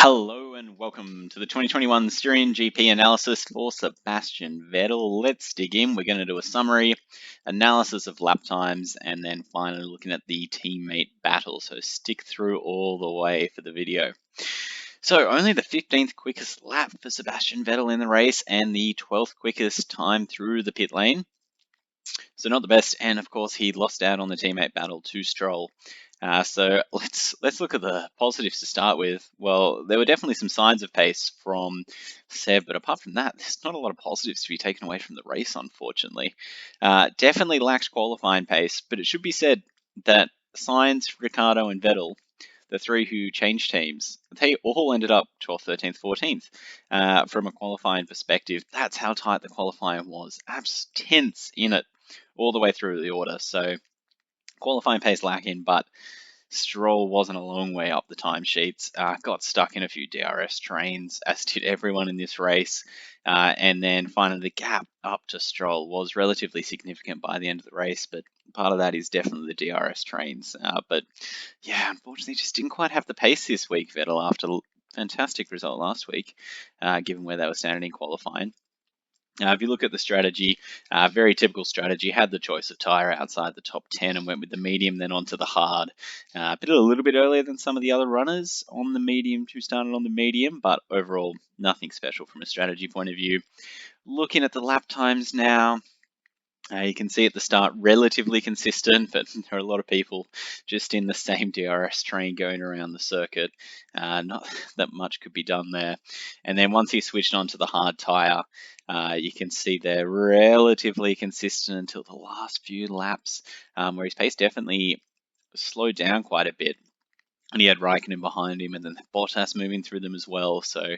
Hello and welcome to the 2021 Styrian GP analysis for Sebastian Vettel. Let's dig in. We're going to do a summary, analysis of lap times, and then finally looking at the teammate battle. So stick through all the way for the video. So only the 15th quickest lap for Sebastian Vettel in the race and the 12th quickest time through the pit lane. So not the best, and of course he lost out on the teammate battle to Stroll. So let's look at the positives to start with. Well, there were definitely some signs of pace from Seb, but apart from that, there's not a lot of positives to be taken away from the race, unfortunately. Definitely lacked qualifying pace, but it should be said that Sainz, Ricciardo, and Vettel, the three who changed teams, they all ended up 12th, 13th, 14th. From a qualifying perspective, that's how tight the qualifying was. Abs tenths in it all the way through the order. So qualifying pace lacking, but Stroll wasn't a long way up the timesheets. Got stuck in a few DRS trains, as did everyone in this race. And then finally, the gap up to Stroll was relatively significant by the end of the race, but part of that is definitely the DRS trains. But yeah, unfortunately, just didn't quite have the pace this week, Vettel, after a fantastic result last week, given where they were standing in qualifying. If you look at the strategy, very typical strategy, had the choice of tyre outside the top 10 and went with the medium, then onto the hard. Pitted a little bit earlier than some of the other runners on the medium who started on the medium, but overall, nothing special from a strategy point of view. Looking at the lap times now, you can see at the start, relatively consistent, but there are a lot of people just in the same DRS train going around the circuit. Not that much could be done there. And then once he switched onto the hard tyre, you can see they're relatively consistent until the last few laps, where his pace definitely slowed down quite a bit. And he had Raikkonen behind him and then Bottas moving through them as well. So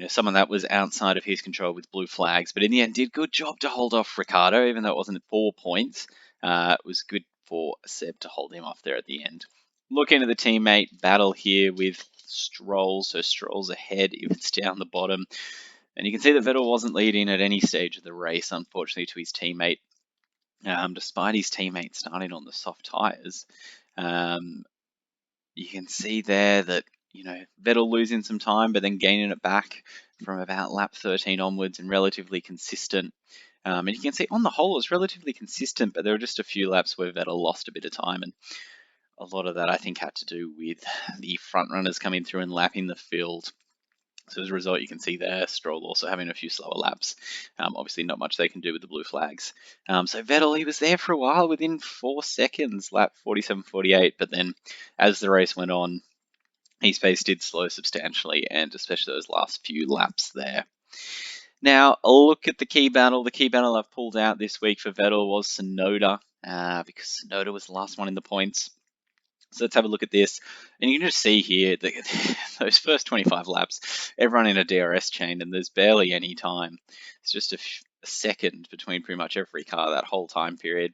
some of that was outside of his control with blue flags, but in the end did good job to hold off Ricciardo, even though it wasn't 4 points. It was good for Seb to hold him off there at the end. Looking at the teammate battle here with Stroll, so Stroll's ahead if it's down the bottom. And you can see that Vettel wasn't leading at any stage of the race, unfortunately, to his teammate, despite his teammate starting on the soft tyres. You can see there that Vettel losing some time, but then gaining it back from about lap 13 onwards and relatively consistent. And you can see on the whole, it was relatively consistent, but there were just a few laps where Vettel lost a bit of time. And a lot of that, I think, had to do with the front runners coming through and lapping the field. So as a result, you can see there, Stroll also having a few slower laps. Obviously, not much they can do with the blue flags. So Vettel, he was there for a while within 4 seconds, lap 47, 48. But then as the race went on, his pace did slow substantially, and especially those last few laps there. Now, a look at the key battle. The key battle I've pulled out this week for Vettel was Tsunoda, because Tsunoda was the last one in the points. So let's have a look at this. And you can just see here that those first 25 laps, everyone in a DRS chain, and there's barely any time. It's just a second between pretty much every car that whole time period.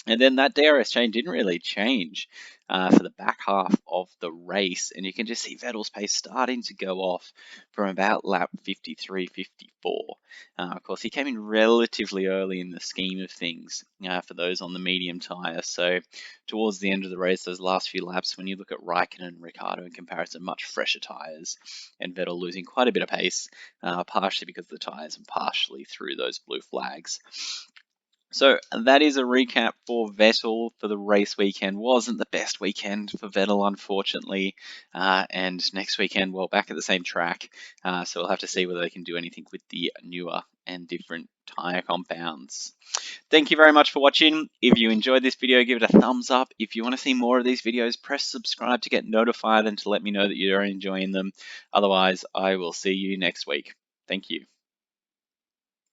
And then that DRS chain didn't really change for the back half of the race. And you can just see Vettel's pace starting to go off from about lap 53, 54. Of course, he came in relatively early in the scheme of things for those on the medium tyre. So towards the end of the race, those last few laps, when you look at Raikkonen and Ricciardo in comparison, much fresher tyres, and Vettel losing quite a bit of pace, partially because of the tyres and partially through those blue flags. So that is a recap for Vettel for the race weekend. Wasn't the best weekend for Vettel, unfortunately. And next weekend, well, back at the same track. So we'll have to see whether they can do anything with the newer and different tyre compounds. Thank you very much for watching. If you enjoyed this video, give it a thumbs up. If you want to see more of these videos, press subscribe to get notified and to let me know that you're enjoying them. Otherwise, I will see you next week. Thank you.